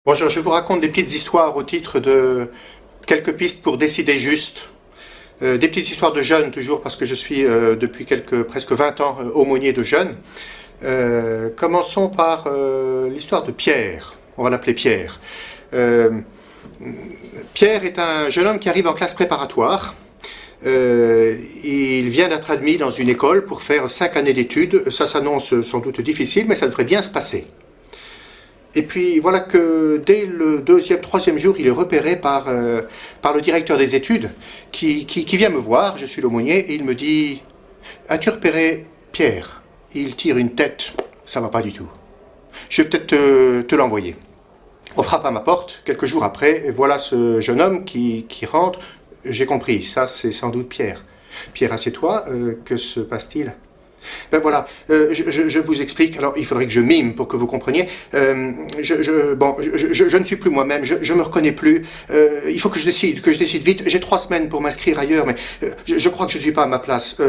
Bonjour, je vous raconte des petites histoires au titre de quelques pistes pour décider juste. Des petites histoires de jeunes toujours, parce que je suis depuis presque 20 ans aumônier de jeunes. Commençons par l'histoire de Pierre. On va l'appeler Pierre. Pierre est un jeune homme qui arrive en classe préparatoire. Il vient d'être admis dans une école pour faire 5 années d'études. Ça s'annonce sans doute difficile, mais ça devrait bien se passer. Et puis voilà que dès le deuxième, troisième jour, il est repéré par le directeur des études qui vient me voir, je suis l'aumônier, et il me dit « As-tu repéré Pierre ?» Il tire une tête, ça va pas du tout. Je vais peut-être te l'envoyer. On frappe à ma porte, quelques jours après, et voilà ce jeune homme qui rentre. J'ai compris, ça c'est sans doute Pierre. Pierre, assieds-toi, que se passe-t-il ? Ben voilà, je vous explique. Alors il faudrait que je mime pour que vous compreniez. Je ne suis plus moi-même, je me reconnais plus. Il faut que je décide vite. J'ai 3 semaines pour m'inscrire ailleurs, mais je crois que je ne suis pas à ma place.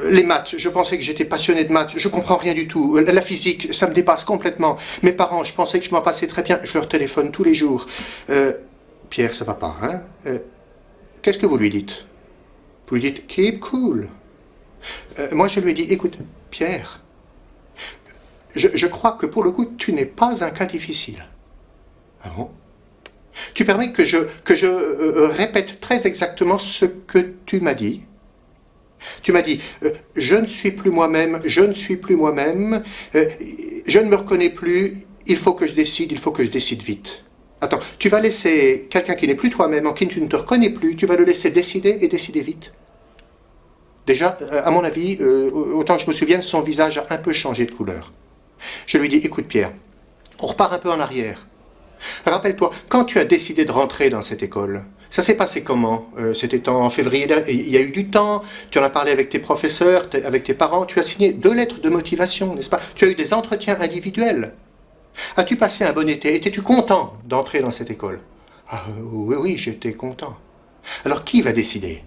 Les maths, je pensais que j'étais passionné de maths, je comprends rien du tout. La physique, ça me dépasse complètement. Mes parents, je pensais que je m'en passais très bien. Je leur téléphone tous les jours. Pierre, ça va pas, hein? Qu'est-ce que vous lui dites? Vous lui dites « keep cool ». Moi, je lui ai dit, écoute, Pierre, je crois que pour le coup, tu n'es pas un cas difficile. Ah bon? Tu permets que je répète très exactement ce que tu m'as dit. Tu m'as dit, je ne suis plus moi-même, je ne suis plus moi-même, je ne me reconnais plus, il faut que je décide vite. Attends, tu vas laisser quelqu'un qui n'est plus toi-même, en qui tu ne te reconnais plus, tu vas le laisser décider et décider vite. Déjà, à mon avis, autant que je me souvienne, son visage a un peu changé de couleur. Je lui dis, écoute Pierre, on repart un peu en arrière. Rappelle-toi, quand tu as décidé de rentrer dans cette école, ça s'est passé comment? C'était en février, il y a eu du temps, tu en as parlé avec tes professeurs, avec tes parents, tu as signé 2 lettres de motivation, n'est-ce pas? Tu as eu des entretiens individuels. As-tu passé un bon été? Étais-tu content d'entrer dans cette école? Ah, oui, j'étais content. Alors qui va décider?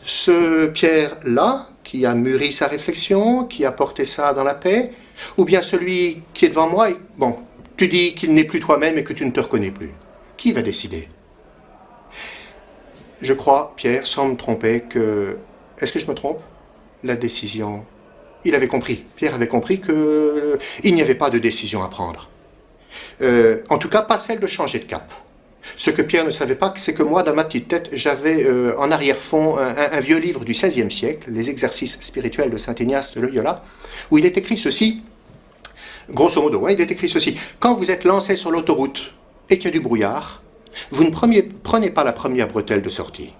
Ce Pierre-là, qui a mûri sa réflexion, qui a porté ça dans la paix, ou bien celui qui est devant moi, bon, tu dis qu'il n'est plus toi-même et que tu ne te reconnais plus. Qui va décider? Je crois, Pierre, sans me tromper, que... Est-ce que je me trompe? La décision... Il avait compris, Pierre avait compris qu'il n'y avait pas de décision à prendre. En tout cas, pas celle de changer de cap. Ce que Pierre ne savait pas, c'est que moi, dans ma petite tête, j'avais en arrière-fond un vieux livre du XVIe siècle, Les exercices spirituels de saint Ignace de Loyola, où il est écrit ceci, grosso modo, il est écrit ceci: quand vous êtes lancé sur l'autoroute et qu'il y a du brouillard, vous ne prenez pas la première bretelle de sortie.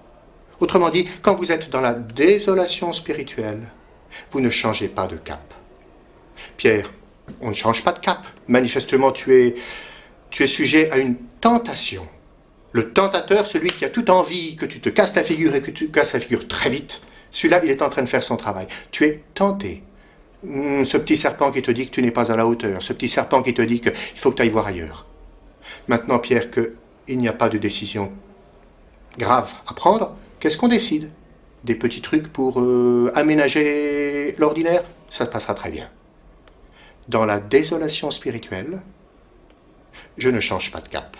Autrement dit, quand vous êtes dans la désolation spirituelle, vous ne changez pas de cap. Pierre, on ne change pas de cap. Manifestement, tu es sujet à une tentation. Le tentateur, celui qui a toute envie que tu te casses la figure et que tu te casses la figure très vite, celui-là, il est en train de faire son travail. Tu es tenté. Ce petit serpent qui te dit que tu n'es pas à la hauteur, ce petit serpent qui te dit qu'il faut que tu ailles voir ailleurs. Maintenant, Pierre, qu'il n'y a pas de décision grave à prendre, qu'est-ce qu'on décide? Des petits trucs pour aménager l'ordinaire? Ça se passera très bien. Dans la désolation spirituelle, je ne change pas de cap.